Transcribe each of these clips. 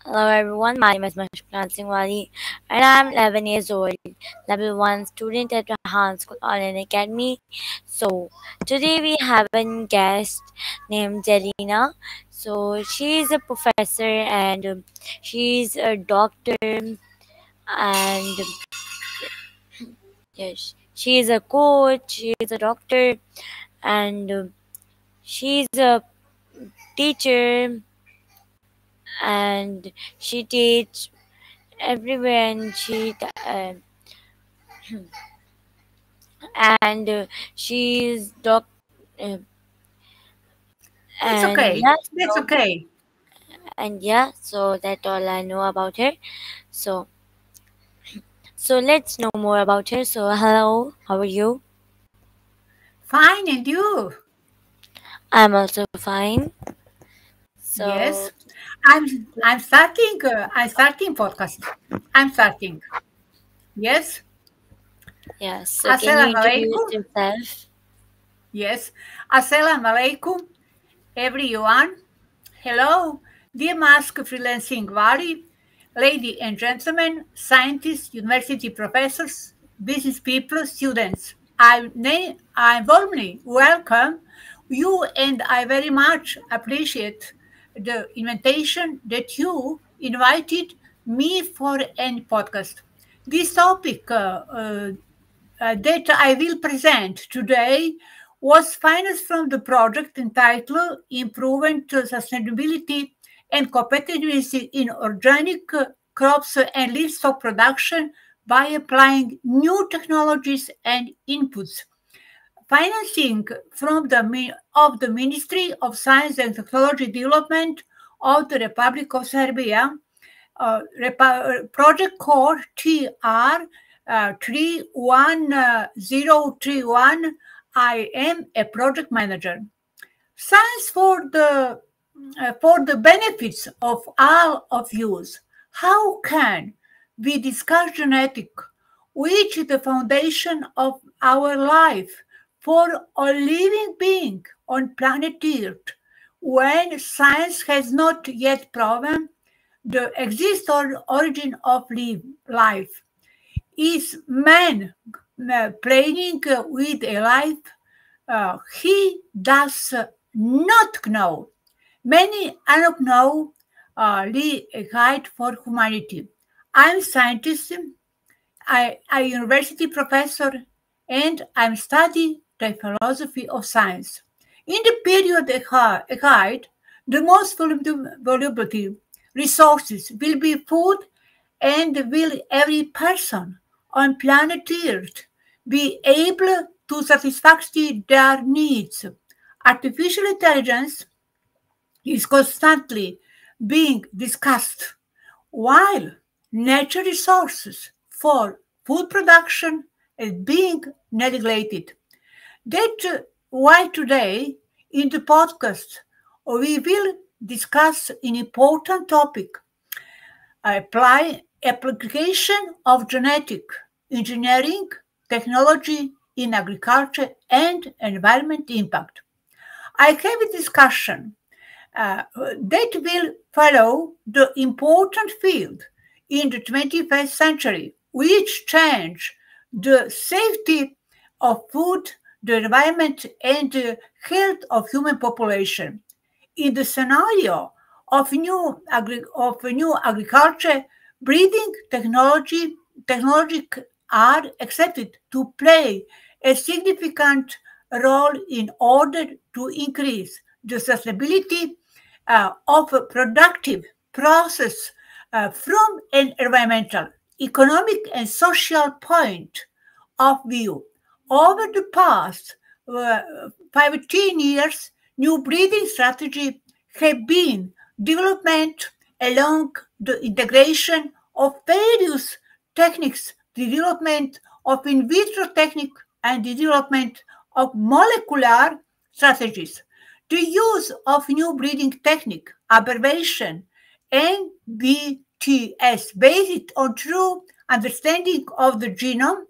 Hello everyone, my name is Mashkuran Singhwani and I am 11 years old, level 1 student at Rahan School Online Academy. So today we have a guest named Jalena. So she is a professor and she's a doctor and yes, she is a coach, she is a doctor and she's a teacher and she teach everywhere and and she's doc uh, That's and okay. yeah That's so okay. so that's all I know about her. So let's know more about her. So hello, how are you? Fine, and you? I'm also fine. So Yes. I'm starting. I'm starting podcast. I'm starting. Yes. yeah, so can you Assalamu introduce alaikum. yourself? Yes. Assalamu alaikum, everyone. Hello, dear Mask Freelancing Valley, ladies and gentlemen, scientists, university professors, business people, students. I warmly welcome you and I very much appreciate the invitation that you invited me for any podcast. This topic that I will present today was financed from the project entitled Improvement to Sustainability and Competitiveness in Organic Crops and Livestock Production by applying new technologies and inputs. Financing from of the Ministry of Science and Technology Development of the Republic of Serbia, project code TR 31031. I am a project manager. Science for the benefits of all of you. How can we discuss genetic, which is the foundation of our life for a living being on planet Earth, when science has not yet proven the exist or origin of life? Is man playing with a life he does not know? Many unknown a guide for humanity. I'm scientist, I university professor, and I'm studying the philosophy of science. In the period ahead, the most valuable resources will be food, and will every person on planet Earth be able to satisfy their needs. Artificial intelligence is constantly being discussed, while natural resources for food production is being neglected. That's why today in the podcast we will discuss an important topic: application of genetic engineering technology in agriculture and environment impact. I have a discussion that will follow the important field in the 21st century, which change the safety of food, the environment, and the health of human population. In the scenario of new agriculture, breeding technology are accepted to play a significant role in order to increase the sustainability of a productive process from an environmental, economic, and social point of view. Over the past 15 years, new breeding strategy have been development along the integration of various techniques, the development of in vitro technique, and the development of molecular strategies. The use of new breeding technique, abbreviation NBTS, based on true understanding of the genome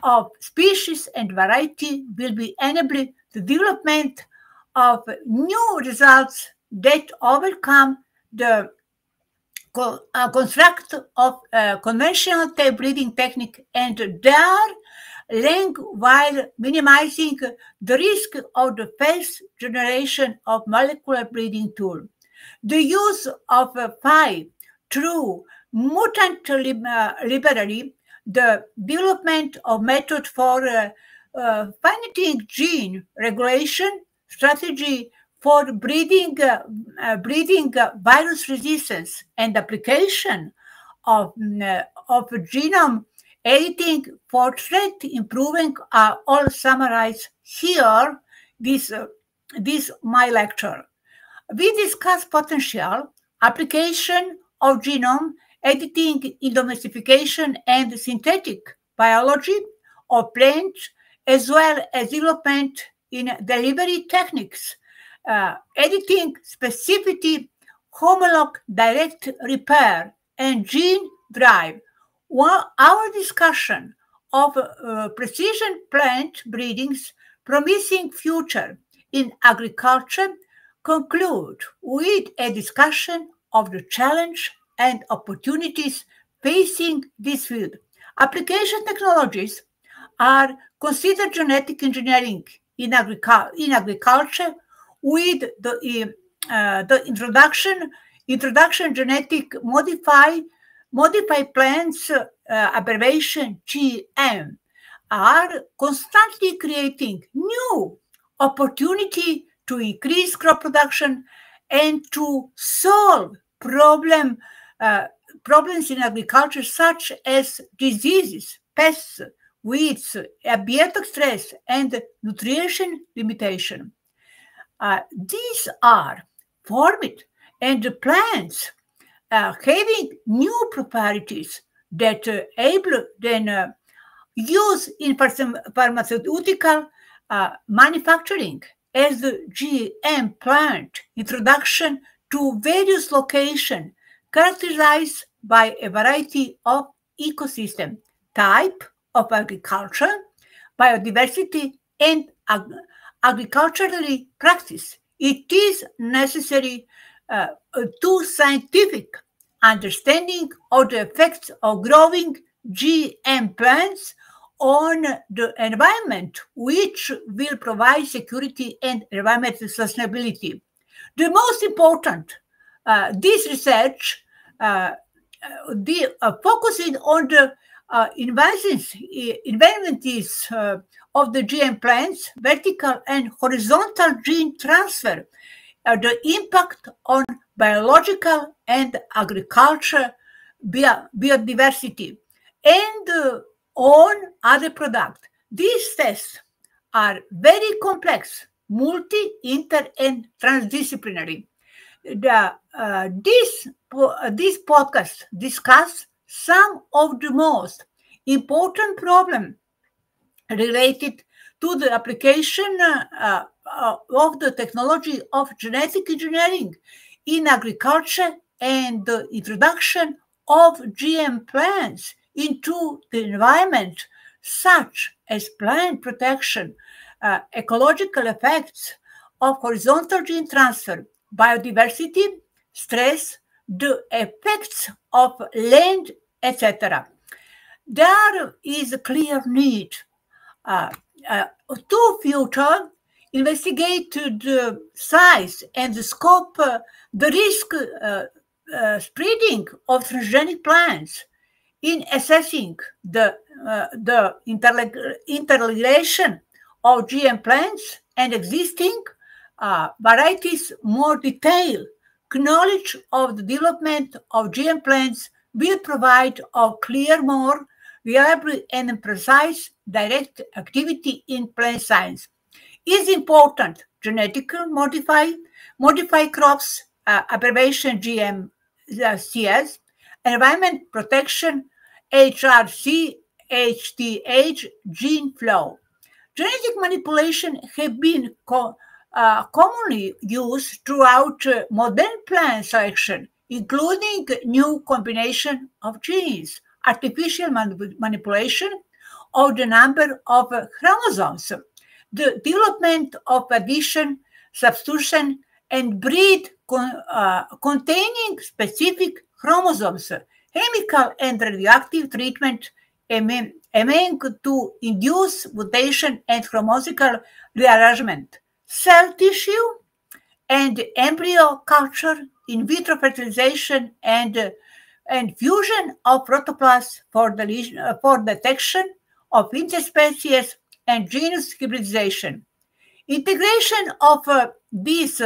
of species and variety, will be enabling the development of new results that overcome the construct of conventional breeding technique and their length while minimizing the risk of the first generation of molecular breeding tool. The use of 5 true mutant library, the development of method for finding gene regulation strategy for breeding virus resistance and application of genome editing for trait improving are all summarized here. This my lecture. We discuss potential application of genome editing in domestication and synthetic biology of plants, as well as development in delivery techniques, editing specificity, homolog direct repair, and gene drive. Our discussion of precision plant breeding's promising future in agriculture conclude with a discussion of the challenge and opportunities facing this field. Application technologies are considered genetic engineering in agriculture with the introduction genetic modified plants abbreviation GM are constantly creating new opportunity to increase crop production and to solve problems in agriculture such as diseases, pests, weeds, abiotic stress, and nutrition limitation. These are formed and the plants having new properties that able then use in pharmaceutical manufacturing as the GM plant introduction to various locations characterized by a variety of ecosystem, type of agriculture, biodiversity, and agriculturally practice. It is necessary to scientific understanding of the effects of growing GM plants on the environment, which will provide security and environmental sustainability. The most important, this research focusing on the inventiveness of the GM plants, vertical and horizontal gene transfer, the impact on biological and agriculture biodiversity, and on other products. These tests are very complex, multi, inter, and transdisciplinary. This podcast discuss some of the most important problems related to the application of the technology of genetic engineering in agriculture and the introduction of GM plants into the environment, such as plant protection, ecological effects of horizontal gene transfer, biodiversity, stress, the effects of land, etc. There is a clear need to future investigate the size and the scope, the risk spreading of transgenic plants in assessing the interrelation of GM plants and existing varieties. More detailed knowledge of the development of GM plants will provide a clear, more reliable and precise direct activity in plant science. Is important genetically modify crops, abbreviation GM CS, environment protection, HRC, HTH, gene flow. Genetic manipulation have been commonly used throughout modern plant selection, including new combination of genes, artificial manipulation of the number of chromosomes, the development of addition, substitution, and breed containing specific chromosomes, chemical and radioactive treatment aiming to induce mutation and chromosomal rearrangement, cell tissue and embryo culture, in vitro fertilization, and fusion of protoplasm for detection of interspecies and genus hybridization. Integration of these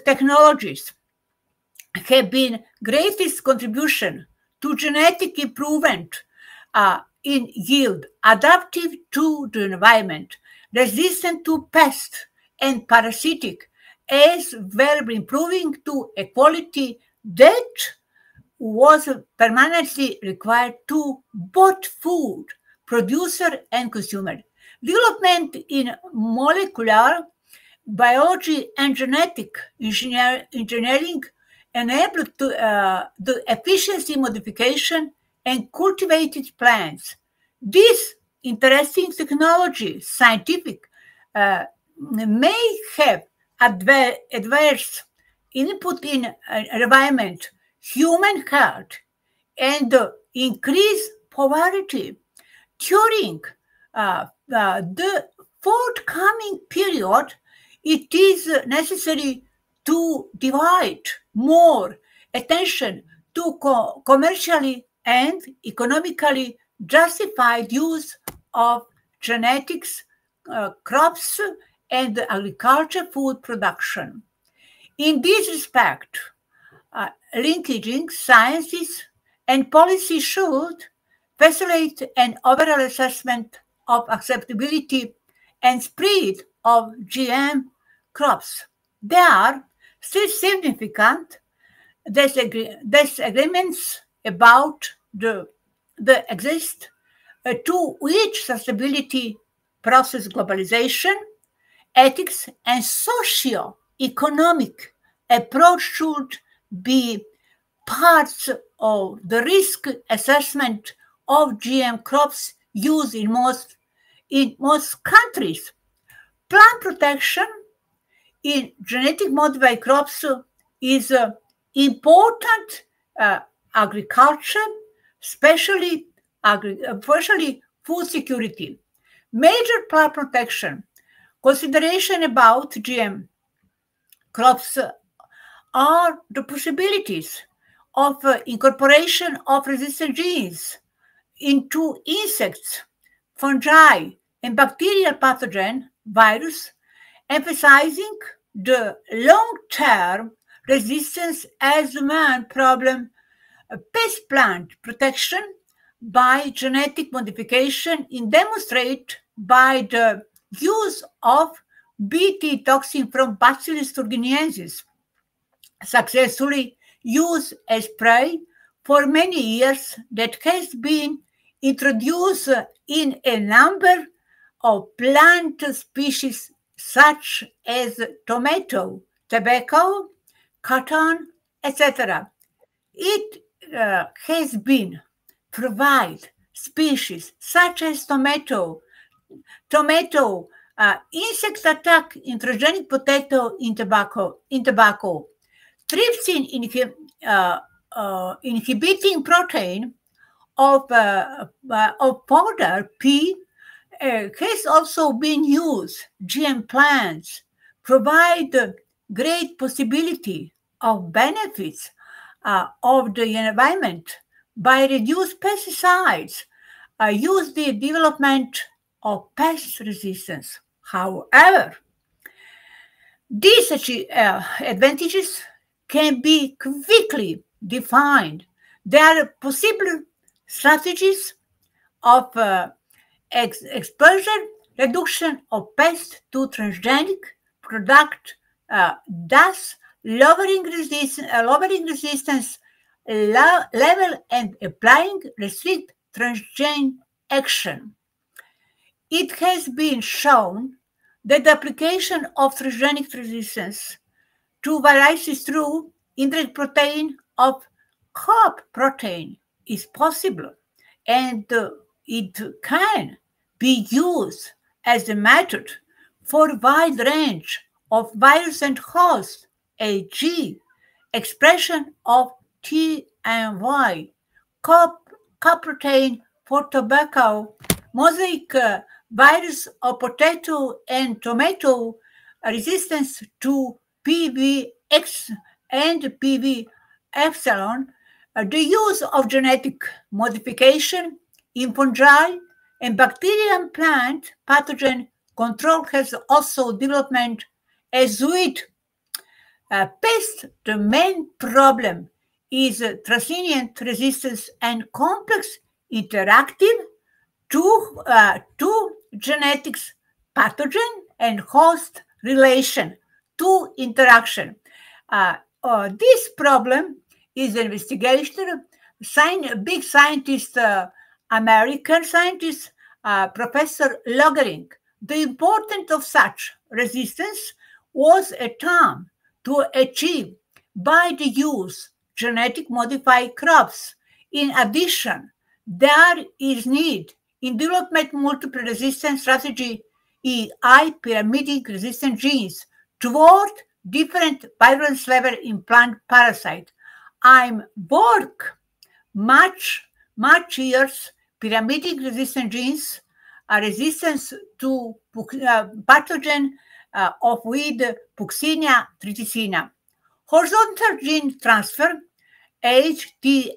technologies have been greatest contribution to genetic improvement in yield, adaptive to the environment, resistant to pests and parasitic, as well improving to a quality that was permanently required to both food producer and consumer. Development in molecular biology and genetic engineering enabled the efficiency modification and cultivated plants. This interesting technology, scientific, may have adverse input in environment, human health, and increase poverty during the forthcoming period. It is necessary to divide more attention to commercially and economically justified use of genetics, crops, and agriculture food production. In this respect, linkaging sciences and policy should facilitate an overall assessment of acceptability and spread of GM crops. There are still significant disagreements about the exist to which sustainability process globalization, ethics, and socio-economic approach should be parts of the risk assessment of GM crops used in most countries. Plant protection in genetic modified crops is important agriculture, especially food security. Major plant protection consideration about GM crops are the possibilities of incorporation of resistant genes into insects, fungi, and bacterial pathogen virus, emphasizing the long-term resistance as the main problem. Pest plant protection by genetic modification is demonstrated by the use of Bt toxin from Bacillus thuringiensis, successfully used as spray for many years, that has been introduced in a number of plant species such as tomato, tobacco, cotton, etc. It has been provide species such as tomato, insect attack introgenic potato in tobacco, trypsin inhibiting protein of powder P has also been used. GM plants provide great possibility of benefits of the environment by reduced pesticides, use the development of pest resistance. However, these advantages can be quickly defined. There are possible strategies of exposure, reduction of pest to transgenic product, thus lowering resistance level and applying restrict transgene action. It has been shown that the application of transgenic resistance to varieties through indirect protein of crop protein is possible, and it can be used as a method for a wide range of virus and hosts a G expression of T and Y, coprotein for tobacco, mosaic virus of potato and tomato, resistance to PBX and PB epsilon, the use of genetic modification in fungi and bacterial plant pathogen control has also development as with pest. The main problem is transient resistance and complex interactive to genetics pathogen and host relation to interaction. This problem is investigated. Big scientist, American scientist, Professor Logering. The importance of such resistance was a term to achieve by the use genetic modified crops. In addition, there is need in development multiple resistance strategy in high pyramiding resistant genes toward different virulence level in plant parasite. I'm work much years pyramiding resistant genes are resistance to pathogen of weed Puccinia triticina. Horizontal gene transfer, HTG,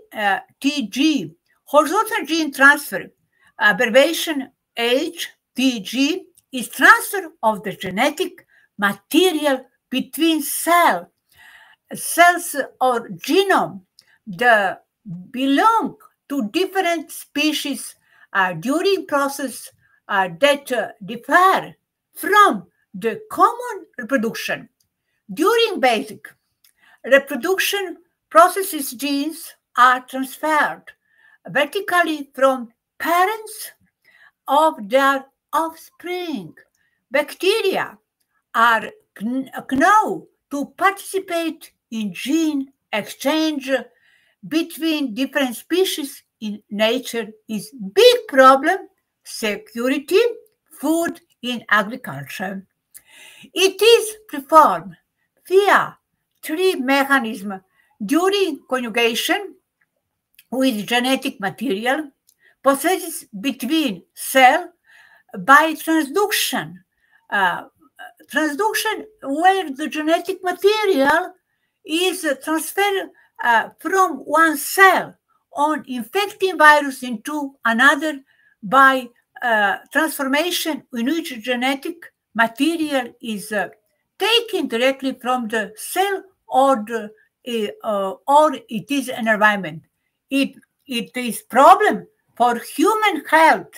horizontal gene transfer, abbreviation HTG, is transfer of the genetic material between cells or genome that belong to different species during process that differ from the common reproduction. During basic reproduction processes, genes are transferred vertically from parents of their offspring. Bacteria are known to participate in gene exchange between different species in nature is big problem. Security, food in agriculture. It is performed via three mechanisms during conjugation with genetic material, processes between cell by transduction. Uh, Transduction where the genetic material is transferred from one cell on infecting virus into another by transformation in which genetic material is taken directly from the cell or it is an environment. It is problem for human health.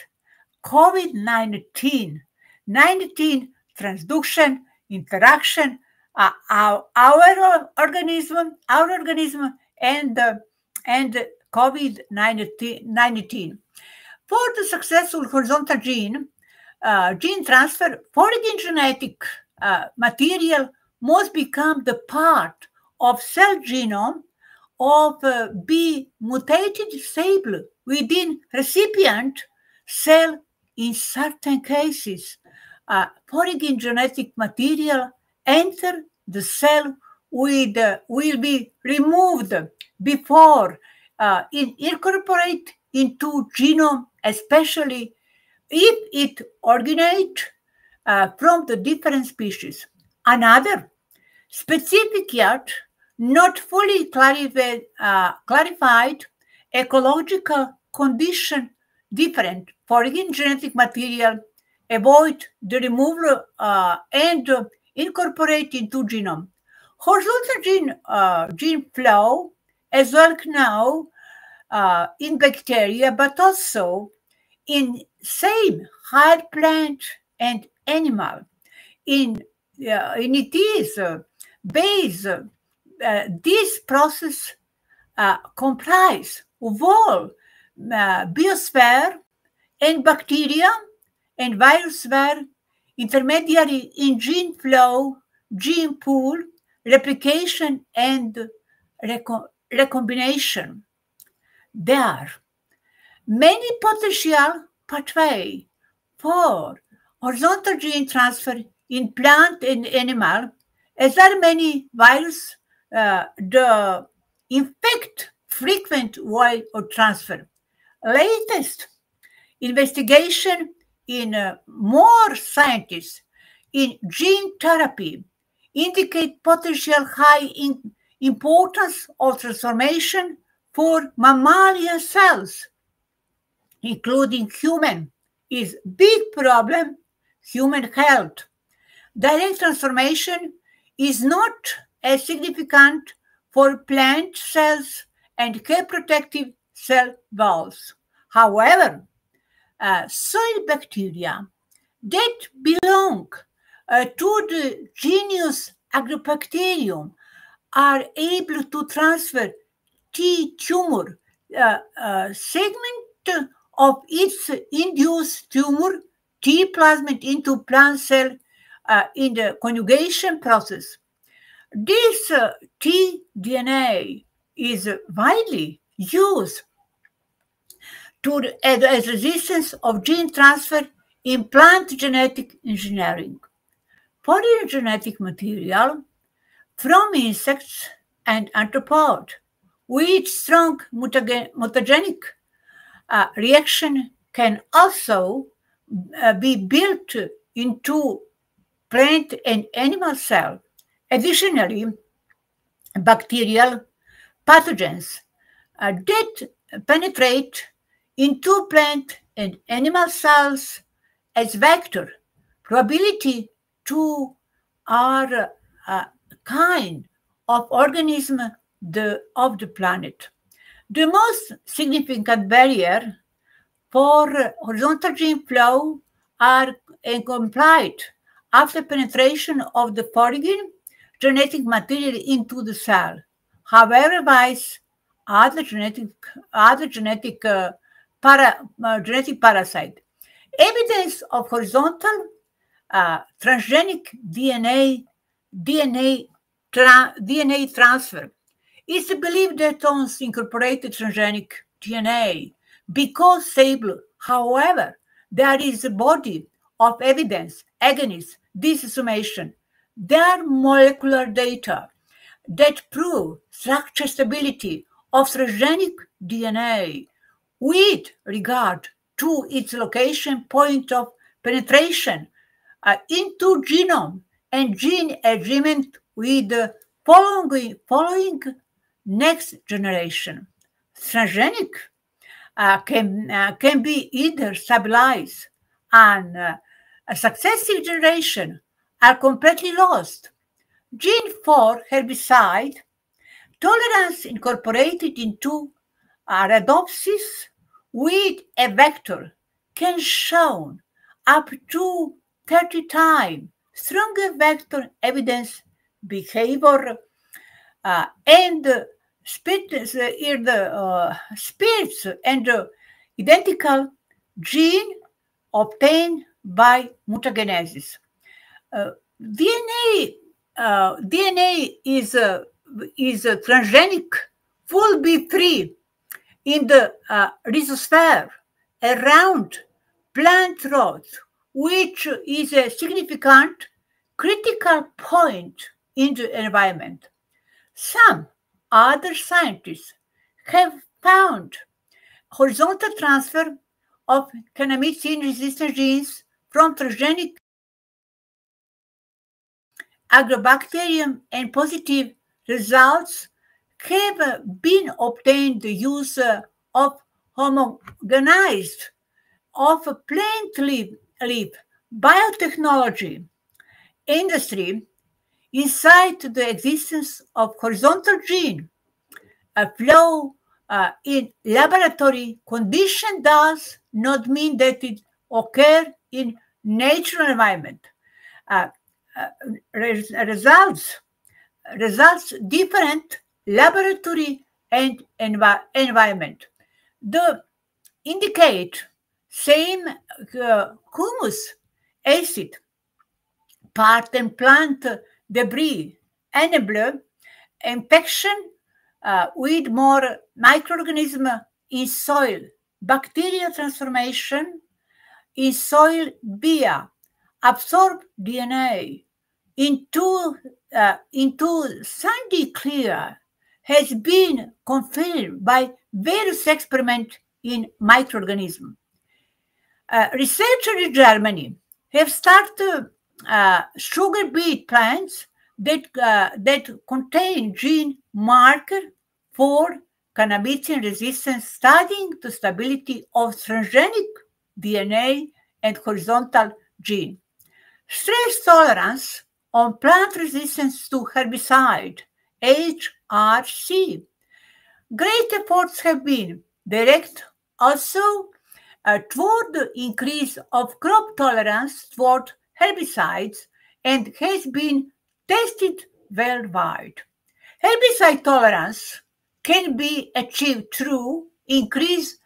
COVID-19 transduction, interaction, our organism, and COVID-19. For the successful horizontal gene transfer, foreign genetic material must become the part of cell genome of be mutated stable within recipient cell. In certain cases, foreign genetic material enter the cell will be removed before it incorporate into genome, especially if it originate from the different species. Another specific yet not fully clarified ecological condition different foreign genetic material avoid the removal and incorporate into genome. Horizontal gene flow as well now in bacteria, but also in same higher plant and animal. In it is base. This process comprise of all biosphere and bacteria and virus were intermediary in gene flow, gene pool, replication, and recombination. There are many potential pathways for horizontal gene transfer in plant and animal, As there are many viruses, the infect frequent while or transfer. Latest investigation in more scientists in gene therapy indicate potential high importance of transformation for mammalian cells, including human, is big problem human health. Direct transformation is not as significant for plant cells and protective cell walls. However, soil bacteria that belong to the genus Agrobacterium are able to transfer T tumor segment of its induced tumor T plasmid into plant cell in the conjugation process. This tDNA is widely used as resistance of gene transfer in plant genetic engineering. Foreign genetic material from insects and arthropods with strong mutagenic reaction can also be built into plant and animal cell. Additionally, bacterial pathogens that penetrate into plant and animal cells as vector probability to are a kind of organism of the planet. The most significant barrier for horizontal gene flow are incomplete after penetration of the foreign genetic material into the cell. However, vice other genetic genetic parasite. Evidence of horizontal transgenic DNA transfer is the belief that once incorporated transgenic DNA because stable. However, there is a body of evidence against this summation. There are molecular data that prove structure stability of transgenic DNA with regard to its location point of penetration into genome and gene agreement with the following next generation. Transgenic can be either stabilized and a successive generation are completely lost. Gene for herbicide tolerance incorporated into rhodopsis with a vector can show up to 30 times stronger vector evidence behavior and spirits and identical gene obtained by mutagenesis. DNA is transgenic, will be free in the rhizosphere around plant roots, which is a significant critical point in the environment. Some other scientists have found horizontal transfer of kanamycin-resistant genes from transgenic agrobacterium, and positive results have been obtained the use of homogenized of plant leaf biotechnology industry inside the existence of horizontal gene flow in laboratory condition does not mean that it occur in natural environment. Results different laboratory and environment. The indicate same humus acid part and plant debris enable infection with more microorganism in soil, bacterial transformation in soil via absorb DNA into Sandy Clear has been confirmed by various experiments in microorganisms. Researchers in Germany have started sugar beet plants that contain gene marker for cannabinoid resistance, studying the stability of transgenic DNA and horizontal gene. Stress tolerance on plant resistance to herbicide, HRC. Great efforts have been directed also toward the increase of crop tolerance toward herbicides and has been tested worldwide. Herbicide tolerance can be achieved through increase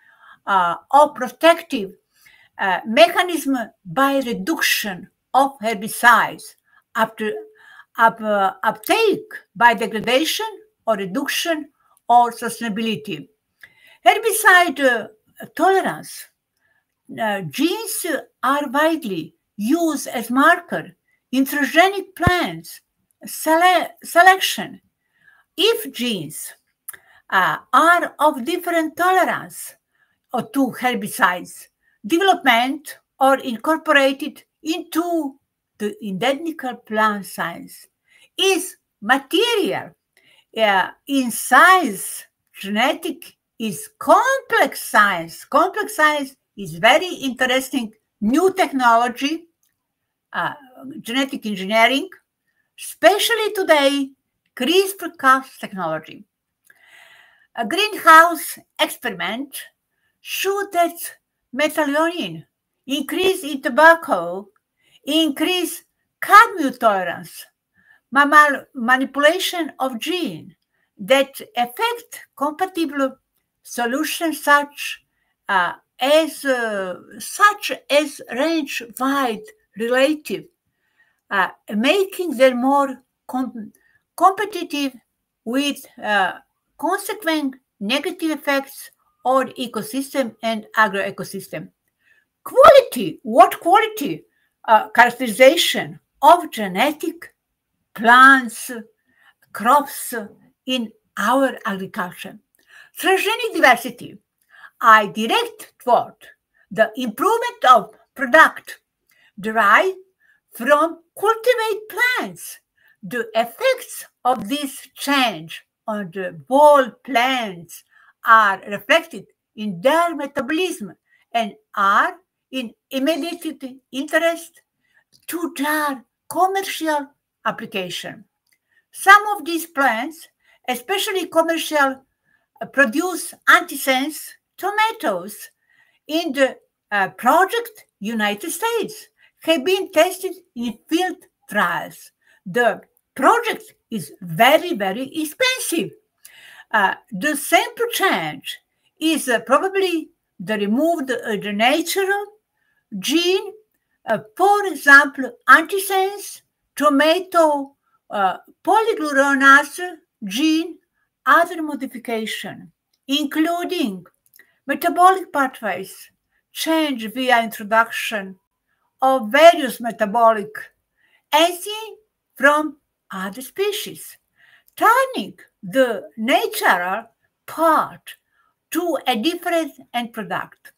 of protective mechanism by reduction of herbicides after uptake by degradation or reduction or sustainability. Herbicide tolerance genes are widely used as marker in transgenic plants selection. If genes are of different tolerance to herbicides, development or incorporated into the identical plant science is material in size. Genetic is complex science. Complex science is very interesting new technology, genetic engineering, especially today, CRISPR-Cas technology. A greenhouse experiment showed that methionine increase in tobacco, increase cadmium tolerance, manipulation of gene that affect compatible solutions such as range wide relative, making them more competitive with consequent negative effects on ecosystem and agroecosystem. Quality, what quality? Characterization of genetic plants, crops in our agriculture. Transgenic diversity, I direct toward the improvement of product derived from cultivated plants. The effects of this change on the whole plants are reflected in their metabolism and are in immediate interest to their commercial application. Some of these plants, especially commercial, produce antisense tomatoes in the project United States have been tested in field trials. The project is very, very expensive. The sample change is probably the removed the natural gene, for example, antisense, tomato polyglucoronase gene, other modification, including metabolic pathways, change via introduction of various metabolic enzymes from other species, turning the natural part to a different end product.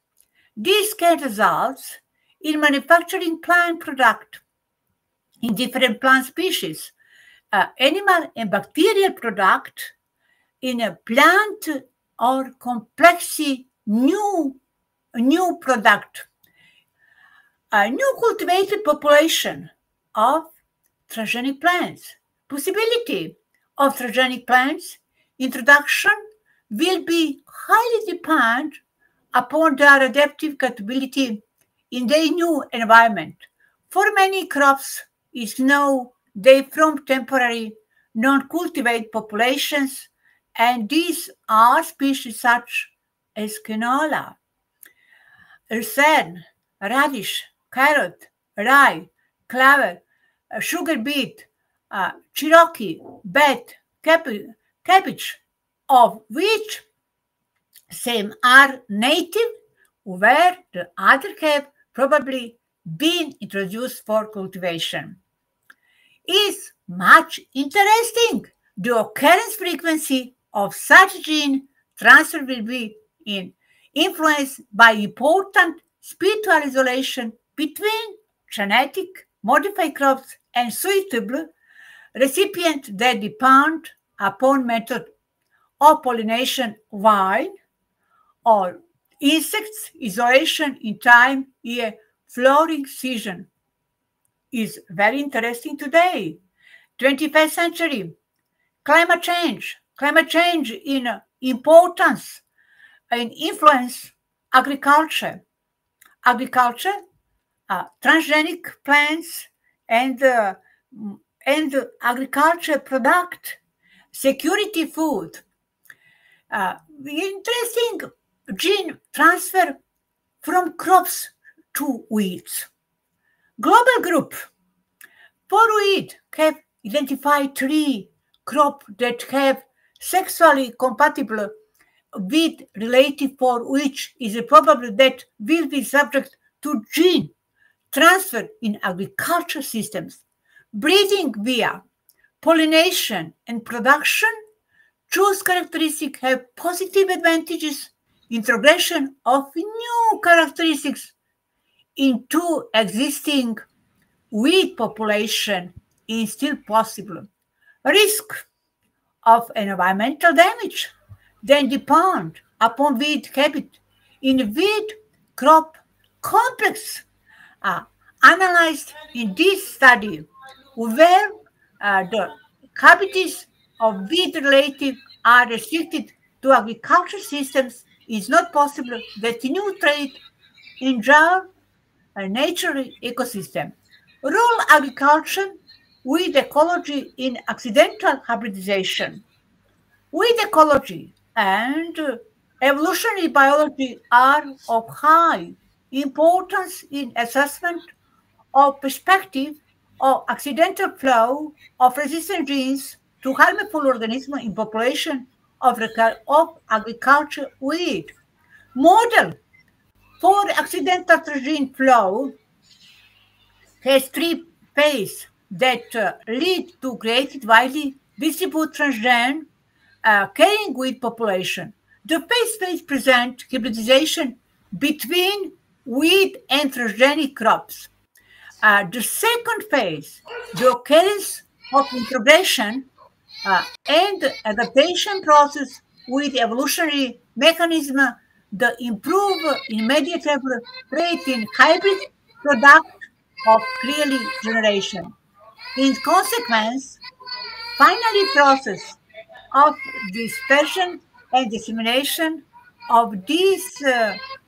This can result in manufacturing plant product in different plant species, animal and bacterial product in a plant or complex new product, a new cultivated population of transgenic plants. Possibility of transgenic plants introduction will be highly dependent upon their adaptive capability in their new environment. For many crops, is now they from temporary non-cultivated populations, and these are species such as canola, lucerne, radish, carrot, rye, clover, sugar beet, cherokee, beet, cabbage, of which some are native, where the other have probably been introduced for cultivation. is much interesting. The occurrence frequency of such gene transfer will be influenced by important spiritual isolation between genetic modified crops and suitable recipient that depend upon method of pollination while or insects isolation in time a flowering season is very interesting today. 21st century, climate change in importance and influence agriculture, agriculture, transgenic plants, and agriculture product, security food. Interesting gene transfer from crops to weeds. Global group for wheat have identified three crops that have sexually compatible with relative for which is probable that will be subject to gene transfer in agriculture systems. Breeding via pollination and production, those characteristics have positive advantages. Integration of new characteristics into existing wheat population is still possible. Risk of environmental damage then depend upon wheat habit. In wheat crop complex analyzed in this study where the habitats of wheat relative are restricted to agriculture systems, is not possible that new trade injure a natural ecosystem. Rural agriculture with ecology in accidental hybridization. With ecology and evolutionary biology are of high importance in assessment of perspective of accidental flow of resistant genes to harmful organisms in population of agriculture with model for accidental gene flow has three phases that lead to created widely distributed transgene carrying wheat population. The first phase present hybridization between wheat and transgenic crops. The second phase, the occurrence of integration and adaptation process with evolutionary mechanism, the improve immediate rate in hybrid product of clearly generation. In consequence, finally process of dispersion and dissemination of these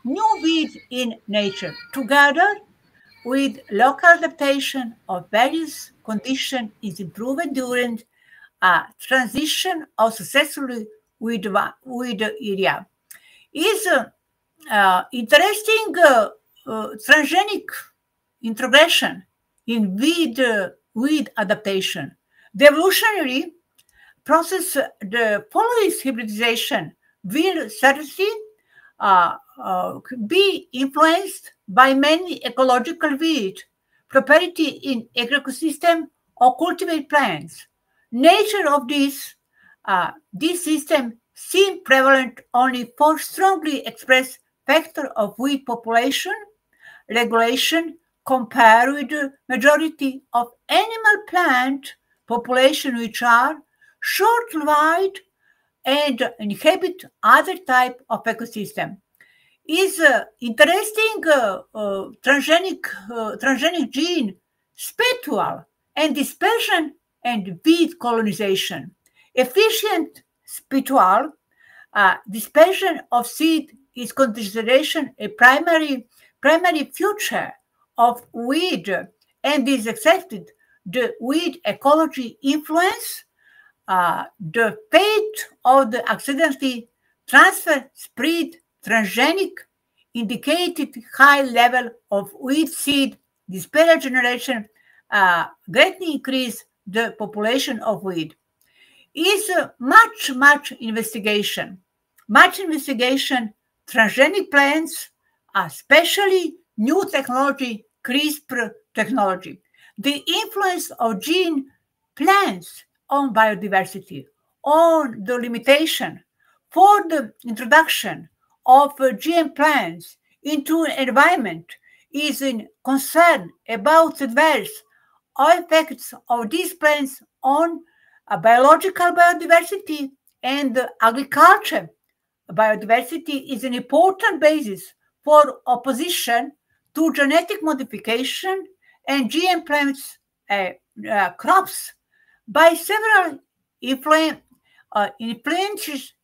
new weeds in nature together with local adaptation of various conditions is improved during transition of successfully with the area. Is interesting transgenic integration in with adaptation. The evolutionary process, the following hybridization will certainly be influenced by many ecological weed property in ecosystem or cultivate plants. Nature of this system seem prevalent only for strongly expressed factor of weed population regulation compared with the majority of animal plant population which are short-lived and inhabit other type of ecosystem. Is interesting transgenic gene spiritual and dispersion and weed colonization. Efficient spiritual dispersion of seed is consideration a primary feature of weed and is accepted. The weed ecology influence the fate of the accidentally transfer spread transgenic indicated high level of weed seed dispersal generation greatly increase the population of weed. Is much investigation. Much investigation, transgenic plants, especially new technology, CRISPR technology. the influence of gene plants on biodiversity, on the limitation for the introduction of GM plants into an environment is in concern about adverse effects of these plants on biological biodiversity and agriculture. Biodiversity is an important basis for opposition to genetic modification and GM plants crops by several influential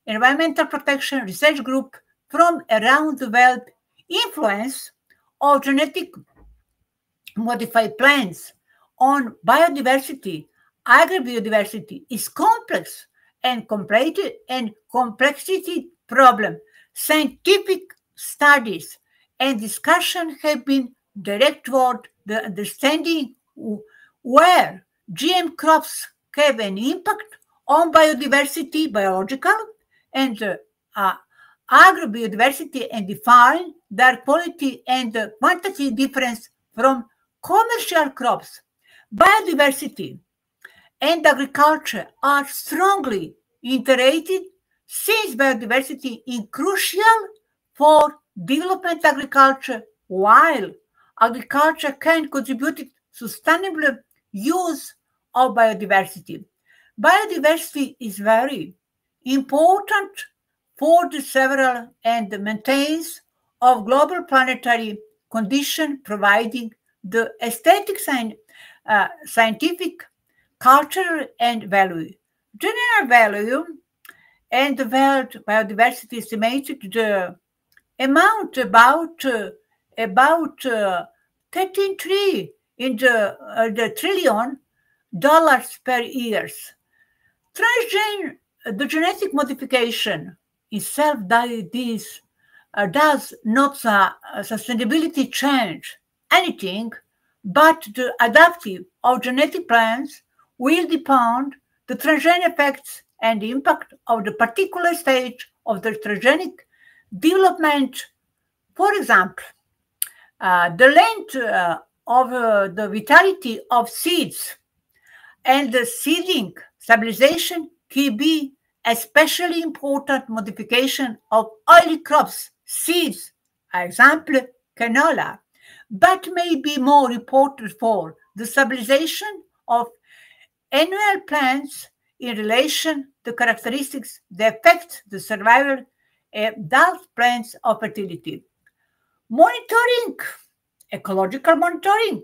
environmental protection research group from around the world. Influence of genetic modified plants on biodiversity, agrobiodiversity is complex and complexity problem. Scientific studies and discussion have been directed toward the understanding where GM crops have an impact on biodiversity, biological, and agrobiodiversity, and define their quality and quantity difference from commercial crops. Biodiversity and agriculture are strongly integrated since biodiversity is crucial for development agriculture, while agriculture can contribute to sustainable use of biodiversity. Biodiversity is very important for the several and maintains of global planetary condition, providing the aesthetic scientific, cultural, and value. General value and the world biodiversity estimated the amount about 13 in the trillion dollars per year. Transgene, the genetic modification itself does not sustainability change anything, but the adaptive of genetic plants will depend the transgenic effects and the impact of the particular stage of the transgenic development. For example, the length of the vitality of seeds and the seeding stabilization can be especially important modification of oily crops, seeds, example, canola, but may be more important for the stabilization of annual plants in relation to characteristics that affect the survival of adult plants of fertility. Monitoring, ecological monitoring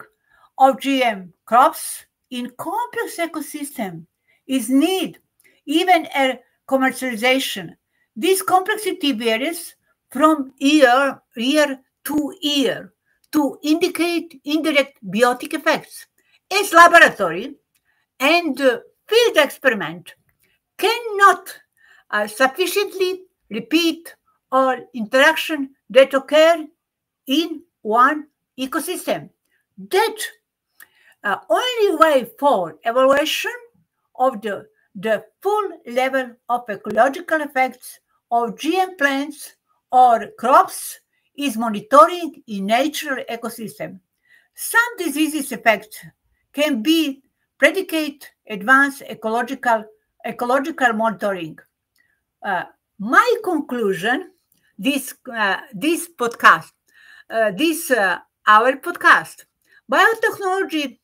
of GM crops in complex ecosystem is needed even at commercialization. This complexity varies from year to year to indicate indirect biotic effects. As laboratory and field experiment cannot sufficiently repeat all interaction that occur in one ecosystem. That only way for evaluation of the full level of ecological effects of GM plants or crops is monitoring in natural ecosystem. Some diseases effects can be predicate advanced ecological monitoring. My conclusion, this podcast, this our podcast, biotechnology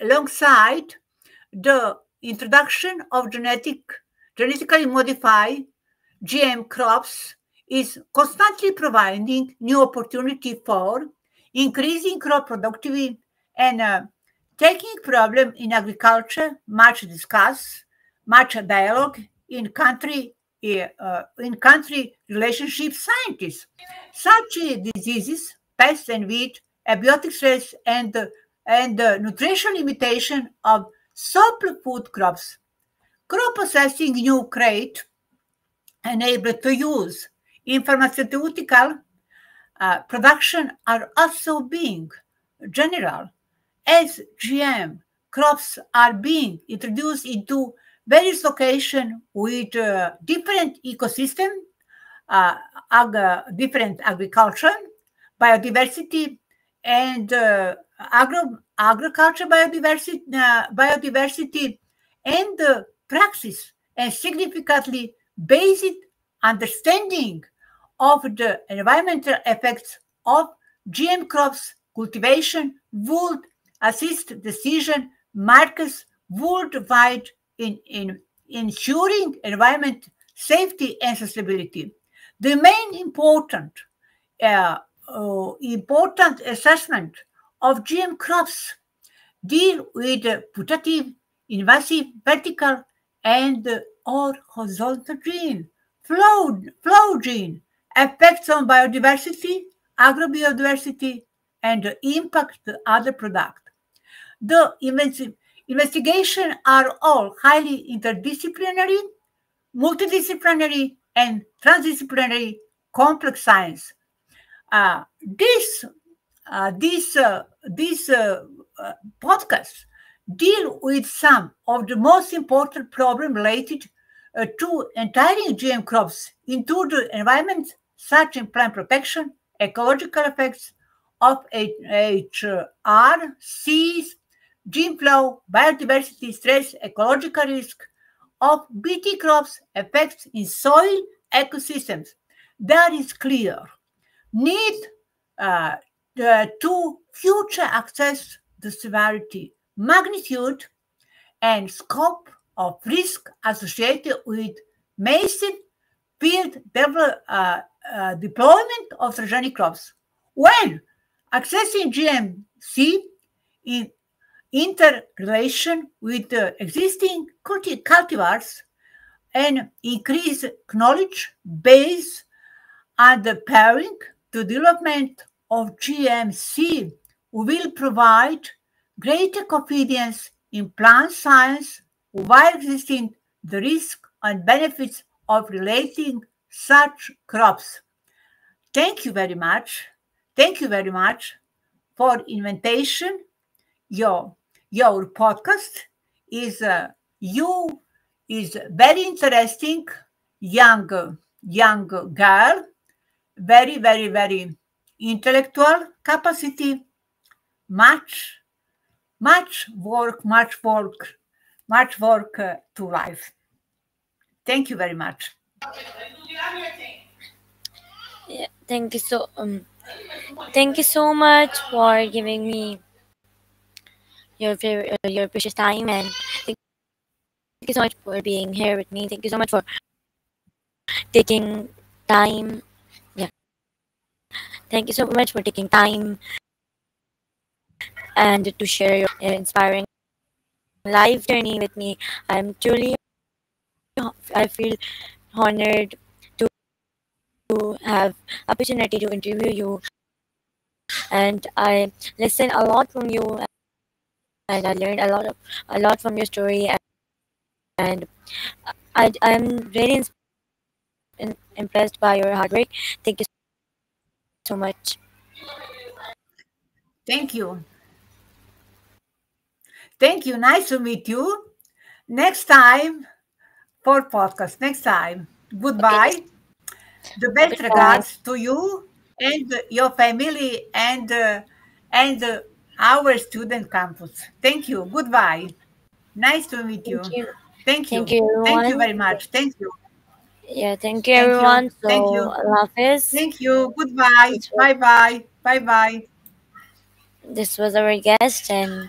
alongside the introduction of genetically modified GM crops is constantly providing new opportunity for increasing crop productivity and taking problem in agriculture much discussed, much dialogue in country relationship scientists. Such diseases, pests and weed, abiotic stress, and nutrition limitation of soil food crops. Crop processing new crate enabled to use in pharmaceutical production are also being general as GM crops are being introduced into various locations with different ecosystem, different agriculture, biodiversity, and agriculture biodiversity and praxis, and significantly based understanding of the environmental effects of GM crops cultivation would assist decision makers worldwide in ensuring environment safety and sustainability. The main uh, important assessment of GM crops deal with putative, invasive, vertical, and or horizontal gene, flow gene, effects on biodiversity, agrobiodiversity, and impact to other products. The investigation are all highly interdisciplinary, multidisciplinary, and transdisciplinary complex science. This these podcasts deal with some of the most important problems related to entering GM crops into the environment, such as plant protection, ecological effects of HR, seas, gene flow, biodiversity stress, ecological risk of BT crops, effects in soil ecosystems. That is clear need uh, to future access the severity, magnitude, and scope of risk associated with massive field deployment of transgenic crops. When accessing GMC in interrelation with the existing cultivars and increase knowledge base and the pairing to development of GMC will provide greater confidence in plant science while existing the risk and benefits of relating such crops. Thank you very much. Thank you very much for invitation. Your your podcast is you is very interesting young girl, very intellectual capacity, much much work to life. Thank you very much. Yeah, thank you so much for giving me your precious time, and thank you so much for being here with me. Thank you so much for taking time. Yeah, thank you so much for taking time and to share your inspiring life journey with me. I'm truly I feel honored to have opportunity to interview you, and I listen a lot from you, and I learned a lot from your story, and I'm really impressed by your hard work. Thank you so much. Thank you. Thank you. Nice to meet you. Next time for podcast. Next time. Okay, Goodbye. The best goodbye. regards to you and your family and our student campus. Thank you. Goodbye. Nice to meet Thank you. you. Thank Thank you. you, Thank you everyone. very much. Thank you. Yeah, thank you, Thank you. everyone. Thank So, you. Allah Hafiz. Thank you. Goodbye. This was, Bye bye. Bye bye. this was our guest, and